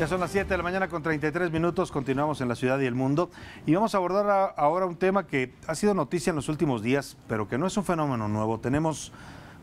Ya son las 7 de la mañana con 33 minutos, continuamos en la ciudad y el mundo y vamos a abordar ahora un tema que ha sido noticia en los últimos días, pero que no es un fenómeno nuevo. Tenemos,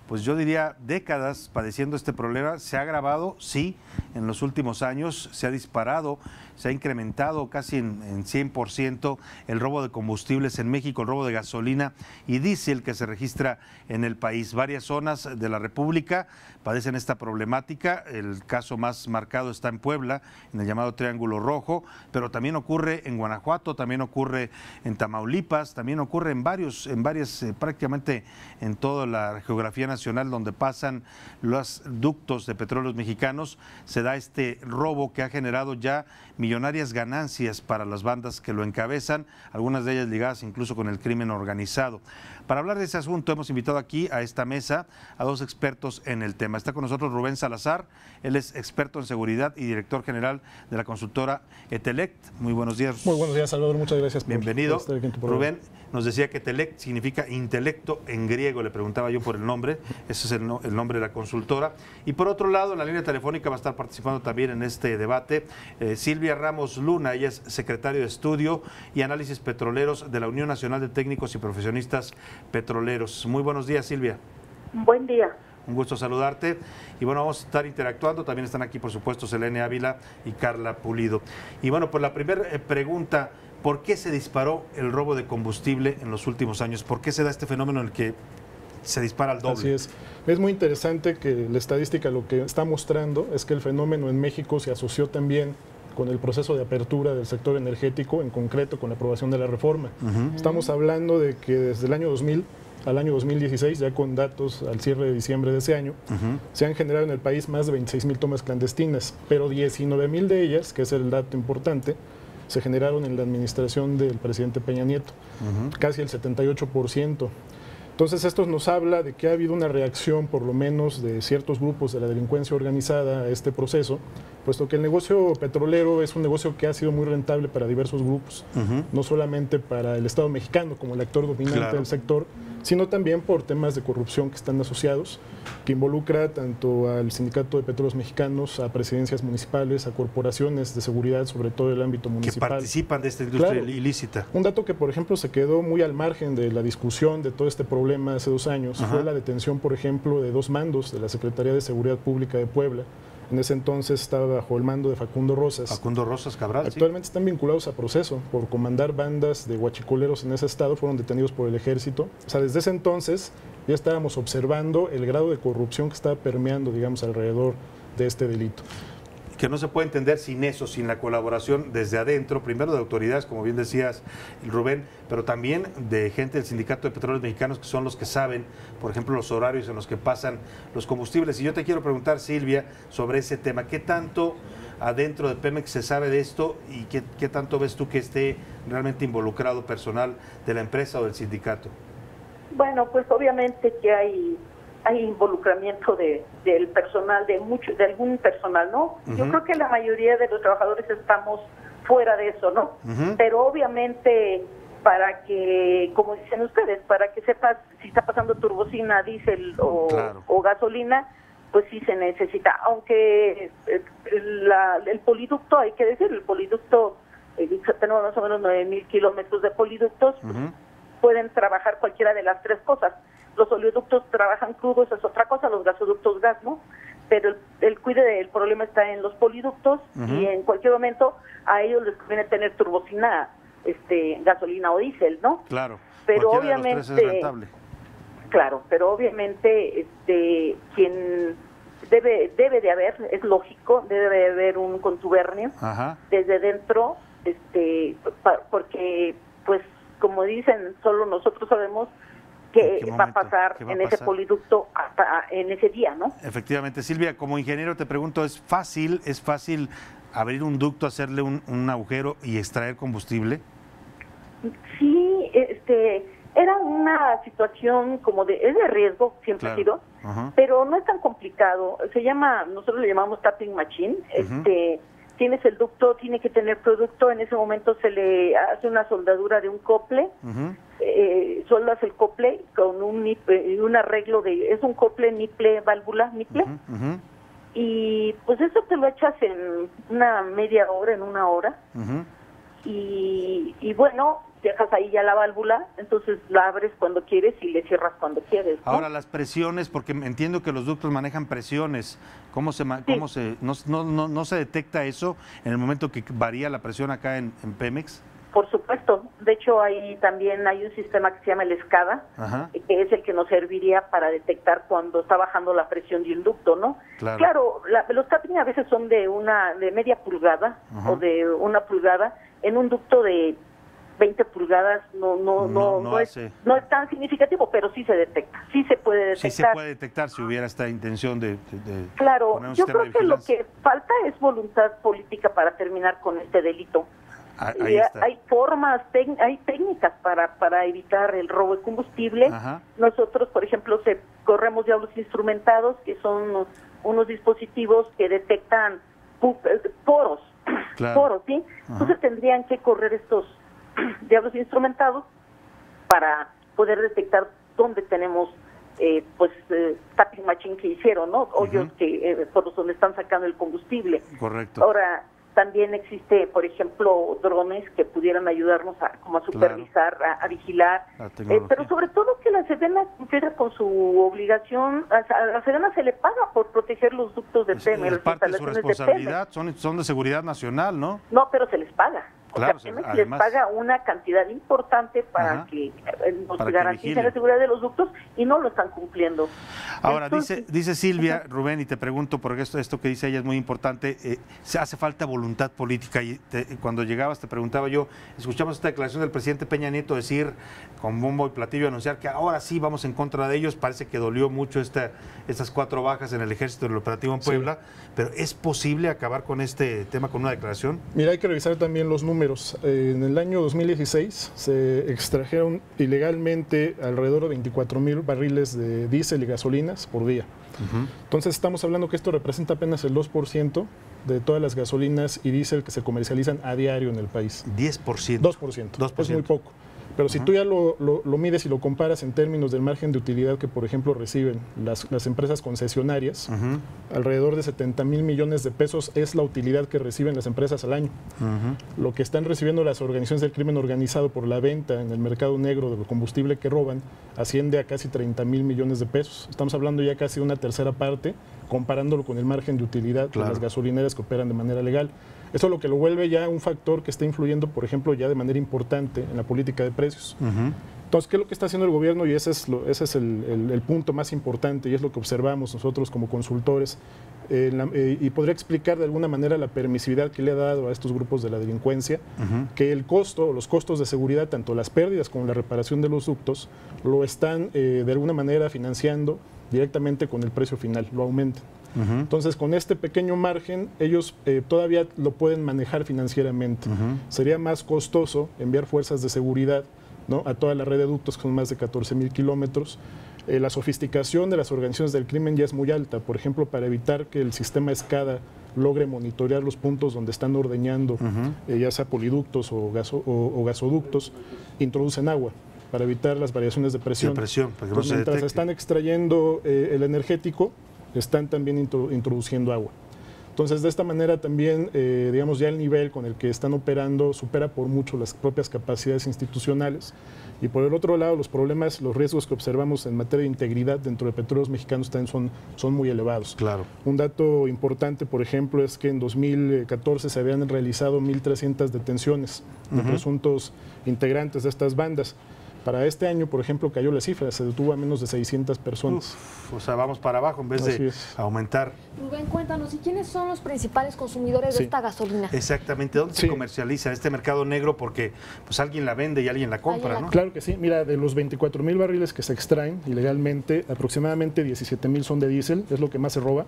pues yo diría, décadas padeciendo este problema. Se ha agravado, sí, en los últimos años, se ha disparado, se ha incrementado casi en 100% el robo de combustibles en México, el robo de gasolina y diésel que se registra en el país. Varias zonas de la República padecen esta problemática. El caso más marcado está en Puebla, en el llamado Triángulo Rojo, pero también ocurre en Guanajuato, también ocurre en Tamaulipas, también ocurre en varias, prácticamente en toda la geografía nacional donde pasan los ductos de petróleos mexicanos. Se da este robo que ha generado ya millonarias ganancias para las bandas que lo encabezan, algunas de ellas ligadas incluso con el crimen organizado. Para hablar de ese asunto hemos invitado aquí a esta mesa a dos expertos en el tema. Está con nosotros Rubén Salazar, él es experto en seguridad y director general de la consultora Etelect. Muy buenos días. Muy buenos días, Salvador, muchas gracias por estar aquí en tu programa. Rubén nos decía que Etelect significa intelecto en griego, le preguntaba yo por el nombre, ese es el nombre de la consultora. Y por otro lado, en la línea telefónica va a estar participando también en este debate Silvia Ramos Luna, ella es secretaria de Estudio y Análisis Petroleros de la Unión Nacional de Técnicos y Profesionistas Petroleros. Muy buenos días, Silvia. Buen día. Un gusto saludarte. Y bueno, vamos a estar interactuando. También están aquí, por supuesto, Selene Ávila y Carla Pulido. Y bueno, pues la primera pregunta, ¿por qué se disparó el robo de combustible en los últimos años? ¿Por qué se da este fenómeno en el que se dispara al doble? Así es. Es muy interesante que la estadística lo que está mostrando es que el fenómeno en México se asoció también con el proceso de apertura del sector energético, en concreto con la aprobación de la reforma. Estamos hablando de que desde el año 2000 al año 2016, ya con datos al cierre de diciembre de ese año, se han generado en el país más de 26,000 tomas clandestinas, pero 19,000 de ellas, que es el dato importante, se generaron en la administración del presidente Peña Nieto, casi el 78%. Entonces esto nos habla de que ha habido una reacción por lo menos de ciertos grupos de la delincuencia organizada a este proceso, puesto que el negocio petrolero es un negocio que ha sido muy rentable para diversos grupos, no solamente para el Estado mexicano como el actor dominante del sector, sino también por temas de corrupción que están asociados, que involucra tanto al Sindicato de Petróleos Mexicanos, a presidencias municipales, a corporaciones de seguridad, sobre todo el ámbito municipal. Que participan de esta industria ilícita. Un dato que, por ejemplo, se quedó muy al margen de la discusión de todo este problema hace 2 años, fue la detención, por ejemplo, de 2 mandos de la Secretaría de Seguridad Pública de Puebla. En ese entonces estaba bajo el mando de Facundo Rosas. Facundo Rosas Cabral, Actualmente están vinculados a proceso por comandar bandas de huachicoleros en ese estado, fueron detenidos por el ejército. O sea, desde ese entonces ya estábamos observando el grado de corrupción que estaba permeando, digamos, alrededor de este delito. Que no se puede entender sin eso, sin la colaboración desde adentro, primero de autoridades, como bien decías, Rubén, pero también de gente del Sindicato de Petróleos Mexicanos, que son los que saben, por ejemplo, los horarios en los que pasan los combustibles. Y yo te quiero preguntar, Silvia, sobre ese tema. ¿Qué tanto adentro de Pemex se sabe de esto y qué tanto ves tú que esté realmente involucrado personal de la empresa o del sindicato? Bueno, pues obviamente que hay involucramiento del personal, de algún personal, ¿no? Yo creo que la mayoría de los trabajadores estamos fuera de eso, ¿no? Pero obviamente para que, como dicen ustedes, para que sepas si está pasando turbocina, diésel o gasolina, pues sí se necesita. Aunque el poliducto, hay que decir, el poliducto, tenemos más o menos 9,000 kilómetros de poliductos, pueden trabajar cualquiera de las 3 cosas. Los oleoductos trabajan crudo, eso es otra cosa, los gasoductos gas, ¿no? Pero el problema está en los poliductos y en cualquier momento a ellos les conviene tener turbocina, gasolina o diésel, ¿no? Claro, pero obviamente de los 3 es rentable. Claro, pero obviamente quien debe de haber, es lógico, debe de haber un contubernio desde dentro, porque pues como dicen, solo nosotros sabemos qué va a pasar en ese poliducto hasta en ese día, ¿no? Efectivamente. Silvia, como ingeniero te pregunto, ¿es fácil abrir un ducto, hacerle un agujero y extraer combustible? Sí, era una situación es de riesgo, siempre ha sido, pero no es tan complicado. Nosotros le llamamos tapping machine, tienes el ducto, tiene que tener producto, en ese momento se le hace una soldadura de un cople, soldas el cople con un arreglo es un cople, niple, válvula, niple, y pues eso te lo echas en una media hora, en una hora, y bueno, dejas ahí ya la válvula, entonces la abres cuando quieres y le cierras cuando quieres, ¿no? Ahora, las presiones, porque entiendo que los ductos manejan presiones, ¿cómo se no se detecta eso en el momento que varía la presión acá en Pemex? Por supuesto, de hecho ahí también hay un sistema que se llama el SCADA, que es el que nos serviría para detectar cuando está bajando la presión de un ducto, ¿no? Claro, los tapping a veces son de media pulgada o de 1 pulgada, en un ducto de 20 pulgadas no es tan significativo, pero sí se detecta, sí se puede detectar. Sí se puede detectar si hubiera esta intención de claro, poner un yo sistema creo que lo que falta es voluntad política para terminar con este delito. Hay formas, hay técnicas para evitar el robo de combustible. Nosotros, por ejemplo, corremos diablos instrumentados, que son unos dispositivos que detectan poros, ¿sí? Entonces tendrían que correr estos diablos instrumentados para poder detectar dónde tenemos tapping machine que hicieron, ¿no? Hoyos por donde están sacando el combustible. Correcto. Ahora, también existe, por ejemplo, drones que pudieran ayudarnos a supervisar, a vigilar, pero sobre todo que la Sedena cumpliera con su obligación. A la Sedena se le paga por proteger los ductos de Pemex. Es parte de su responsabilidad, son de seguridad nacional, ¿no? No, pero se les paga. Claro, Pemex les paga una cantidad importante para que nos garanticen la seguridad de los ductos y no lo están cumpliendo. Ahora, entonces, dice Silvia, Rubén, y te pregunto, porque esto que dice ella es muy importante, se hace falta voluntad política. Y cuando llegabas te preguntaba yo, escuchamos esta declaración del presidente Peña Nieto decir, con bombo y platillo, anunciar que ahora sí vamos en contra de ellos. Parece que dolió mucho estas 4 bajas en el ejército del operativo en Puebla, pero ¿es posible acabar con este tema con una declaración? Mira, hay que revisar también los números. En el año 2016 se extrajeron ilegalmente alrededor de 24,000 barriles de diésel y gasolinas por día. Entonces estamos hablando que esto representa apenas el 2% de todas las gasolinas y diésel que se comercializan a diario en el país. 10%. 2%. Es muy poco. Pero si tú ya lo mides y lo comparas en términos del margen de utilidad que, por ejemplo, reciben las empresas concesionarias, alrededor de 70,000 millones de pesos es la utilidad que reciben las empresas al año. Lo que están recibiendo las organizaciones del crimen organizado por la venta en el mercado negro del combustible que roban asciende a casi 30,000 millones de pesos. Estamos hablando ya casi de una tercera parte, comparándolo con el margen de utilidad de las gasolineras que operan de manera legal. Eso es lo que lo vuelve ya un factor que está influyendo, por ejemplo, ya de manera importante en la política de precios. Entonces, ¿qué es lo que está haciendo el gobierno? Y ese es el punto más importante y es lo que observamos nosotros como consultores. Y podría explicar de alguna manera la permisividad que le ha dado a estos grupos de la delincuencia, que el costo, los costos de seguridad, tanto las pérdidas como la reparación de los ductos, lo están de alguna manera financiando directamente con el precio final, lo aumentan. Entonces, con este pequeño margen, ellos todavía lo pueden manejar financieramente. Sería más costoso enviar fuerzas de seguridad, ¿no?, a toda la red de ductos, que son más de 14,000 kilómetros. La sofisticación de las organizaciones del crimen ya es muy alta. Por ejemplo, para evitar que el sistema SCADA logre monitorear los puntos donde están ordeñando, ya sea poliductos o gasoductos, introducen agua para evitar las variaciones de presión. Entonces, mientras están extrayendo el energético, están también introduciendo agua. Entonces, de esta manera también, digamos, ya el nivel con el que están operando supera por mucho las propias capacidades institucionales. Y por el otro lado, los problemas, los riesgos que observamos en materia de integridad dentro de Petróleos Mexicanos también son muy elevados. Un dato importante, por ejemplo, es que en 2014 se habían realizado 1,300 detenciones de presuntos integrantes de estas bandas. Para este año, por ejemplo, cayó la cifra, se detuvo a menos de 600 personas. O sea, vamos para abajo en vez de aumentar. Rubén, cuéntanos, ¿y quiénes son los principales consumidores de esta gasolina? Exactamente, ¿dónde se comercializa este mercado negro? Porque pues alguien la vende y alguien la compra, ¿no? Claro que sí. Mira, de los 24,000 barriles que se extraen ilegalmente, aproximadamente 17,000 son de diésel, es lo que más se roba.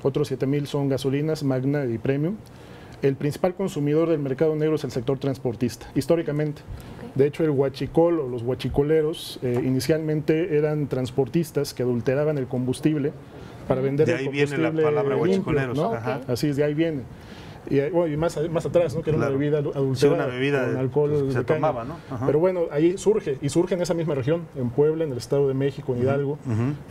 Otros 7,000 son gasolinas, Magna y Premium. El principal consumidor del mercado negro es el sector transportista, históricamente. De hecho, el huachicol o los huachicoleros inicialmente eran transportistas que adulteraban el combustible para vender el combustible. De ahí viene la palabra huachicoleros. ¿no? Así es, de ahí viene. y más atrás, ¿no? Que era Claro. una bebida adulterada, Sí, una bebida con alcohol que se de caña. tomaba, ¿no? Ajá. Pero bueno, ahí surge en esa misma región, en Puebla, en el Estado de México, en Hidalgo,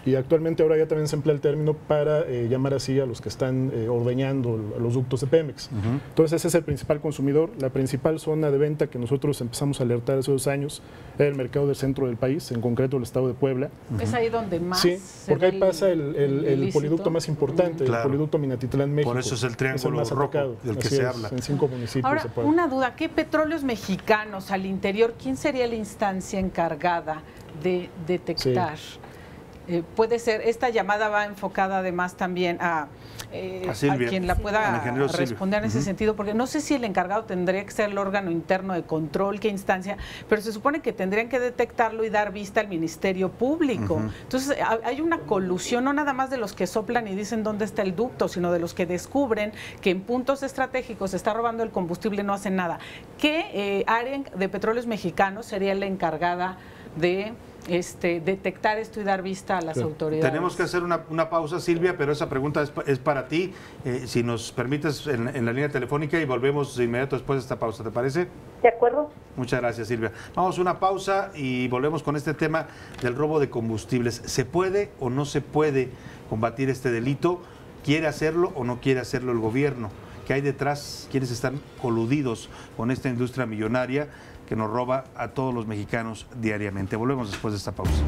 y actualmente ahora ya también se emplea el término para llamar así a los que están ordeñando los ductos de Pemex. Entonces ese es el principal consumidor. La principal zona de venta que nosotros empezamos a alertar hace 2 años era el mercado del centro del país, en concreto el Estado de Puebla. ¿Es ahí donde más? Sí, se porque ve ahí pasa el ilícito? poliducto más importante, Claro. el poliducto Minatitlán, México. Por eso es el triángulo más rojo atacado. del que Así se es, habla. en 5 municipios Ahora, de Puebla. una duda, ¿qué petróleos mexicanos al interior, quién sería la instancia encargada de detectar? Puede ser, esta llamada va enfocada además también a Silvia, quien la al pueda ingeniero Silvia. responder en ese sentido, porque no sé si el encargado tendría que ser el órgano interno de control, qué instancia, pero se supone que tendrían que detectarlo y dar vista al Ministerio Público. Entonces, hay una colusión, no nada más de los que soplan y dicen dónde está el ducto, sino de los que descubren que en puntos estratégicos se está robando el combustible y no hacen nada. ¿Qué área de petróleos mexicanos sería la encargada de detectar esto y dar vista a las autoridades? Tenemos que hacer una pausa, Silvia, pero esa pregunta es para ti. Si nos permites en la línea telefónica y volvemos de inmediato después de esta pausa, ¿te parece? ¿De acuerdo? Muchas gracias, Silvia. Vamos a una pausa y volvemos con este tema del robo de combustibles. ¿Se puede o no se puede combatir este delito? ¿Quiere hacerlo o no quiere hacerlo el gobierno? ¿Qué hay detrás? ¿Quiénes están coludidos con esta industria millonaria que nos roba a todos los mexicanos diariamente? Volvemos después de esta pausa.